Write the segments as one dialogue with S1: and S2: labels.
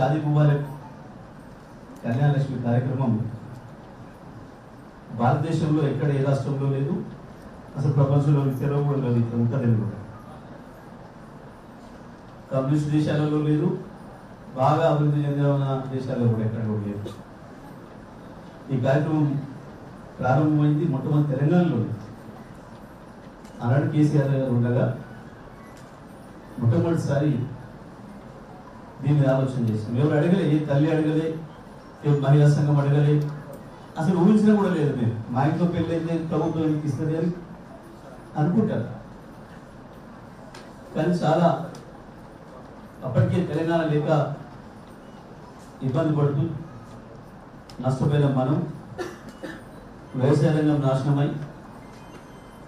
S1: షాదీ ముబారక్ కళ్యాణ లక్ష్మి కార్యక్రమం భారతదేశంలో ఎక్కడ ఏ రాష్ట్రంలో లేదు, అసలు ప్రపంచంలో తెలుగు కూడా లేదు. ఇక్కడ ఉంటుంది కూడా కమ్యూనిస్ట్ దేశాలలో లేదు, బాగా అభివృద్ధి చెందిన దేశాల్లో కూడా ఎక్కడ కూడా లేదు. ఈ కార్యక్రమం ప్రారంభమైంది మొట్టమొదటి తెలంగాణలో. ఆనాడు కేసీఆర్ గారు ఉండగా మొట్టమొదటిసారి దీన్ని ఆలోచన చేసాం. ఎవరు అడగలే, ఏ తల్లి అడగలే, ఏ మహిళా సంఘం అడగలే, అసలు ఊహించడం కూడా లేదు. నేను మా ఇంట్లో పెళ్ళైతే ప్రభుత్వం ఇస్తుంది అని అనుకుంటారు. కానీ చాలా అప్పటికే తెలంగాణ లేక ఇబ్బంది పడుతూ నష్టపోయిన మనం, వ్యవసాయ రంగం నాశనమై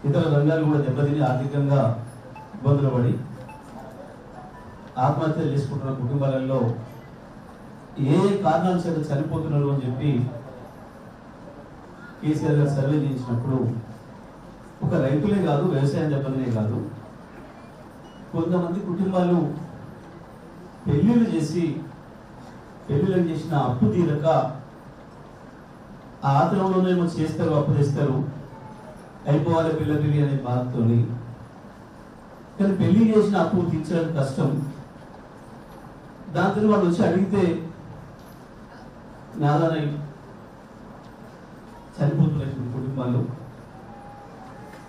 S1: ఇతర రంగాలు కూడా దెబ్బతిని ఆర్థికంగా ఇబ్బందులు పడి ఆత్మహత్యలు చేసుకుంటున్న కుటుంబాలలో ఏ కారణాల చేత చనిపోతున్నారు అని చెప్పి కేసీఆర్ గారు సర్వే చేసినప్పుడు ఒక రైతులే కాదు, వ్యవసాయం దెబ్బతినే కాదు, కొంతమంది కుటుంబాలు పెళ్లిళ్ళు చేసిన అప్పు తీరక ఆ ఆత్రంలోనేమో చేస్తారు, అప్పు తెస్తారు, అయిపోవాలి పిల్లపిల్లి అనే బాధతో. కానీ పెళ్లి చేసిన అప్పు తీర్చడం కష్టం. దాంతో వాళ్ళు వచ్చి అడిగితే నాదనై చనిపోతున్నాయి కుటుంబాలు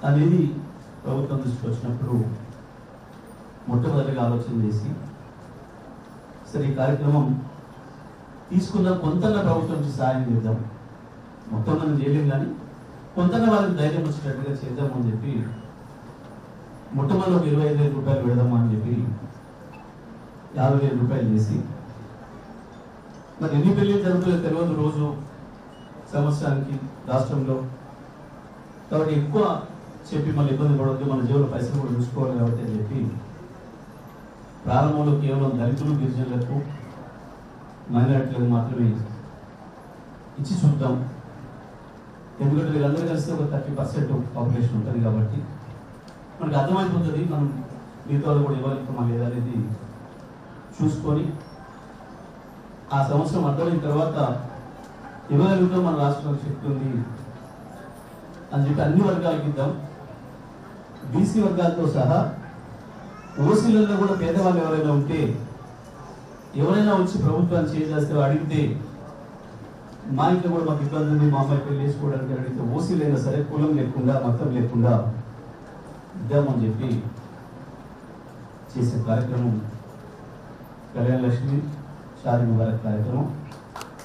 S1: అనేది ప్రభుత్వం దృష్టికి వచ్చినప్పుడు మొట్టమొదటిగా ఆలోచన చేసి సరే ఈ కార్యక్రమం తీసుకున్న కొంతగా ప్రభుత్వం నుంచి సహాయం చేద్దాం, మొత్తం మనం చేయలేం కానీ కొంతగా వాళ్ళకి ధైర్యం వచ్చేటట్టుగా చేద్దామని చెప్పి మొట్టమొదటి 25,000 రూపాయలు పెడదామా అని చెప్పి 50,000 రూపాయలు చేసి, మరి ఎన్ని పెళ్ళిళ్ళు జరుగుతుందో తెలియదు రోజు సంవత్సరానికి రాష్ట్రంలో. కాబట్టి ఎక్కువ చెప్పి మళ్ళీ ఇబ్బంది పడవద్దు, మన జేబులో పైసలు కూడా చూసుకోవాలి కాబట్టి అని చెప్పి ప్రారంభంలో కేవలం దళితులు, గిరిజనులకు, మైనారిటీలకు మాత్రమే ఇచ్చి చూద్దాం. ఎందుకంటే వీళ్ళందరూ కలిసి ఒక 30% పాపులేషన్ ఉంటుంది కాబట్టి మనకు అర్థమైపోతుంది మనం మిగతా కూడా ఇవ్వగలుగుతామా లేదా అనేది చూసుకొని ఆ సంవత్సరం అర్థమైన తర్వాత ఇవ్వగలుగుతాం, మన రాష్ట్రంలో శక్తి ఉంది అని చెప్పి అన్ని వర్గాలకు ఇద్దాం. బీసీ వర్గాలతో సహా ఓసీలలో కూడా పేదవాళ్ళు ఎవరైనా ఉంటే, ఎవరైనా వచ్చి ప్రభుత్వాన్ని చేసేస్తే అడిగితే, మా ఇంట్లో కూడా మాకు ఇబ్బంది ఉంది, మా అమ్మాయి పెళ్లి చేసుకోవడానికి అడిగితే ఓసీలైనా సరే కులం లేకుండా మతం లేకుండా ఇద్దామని చెప్పి చేసే కార్యక్రమం కళ్యాణ లక్ష్మి షాదీ ముబారక్ కార్యక్రమం.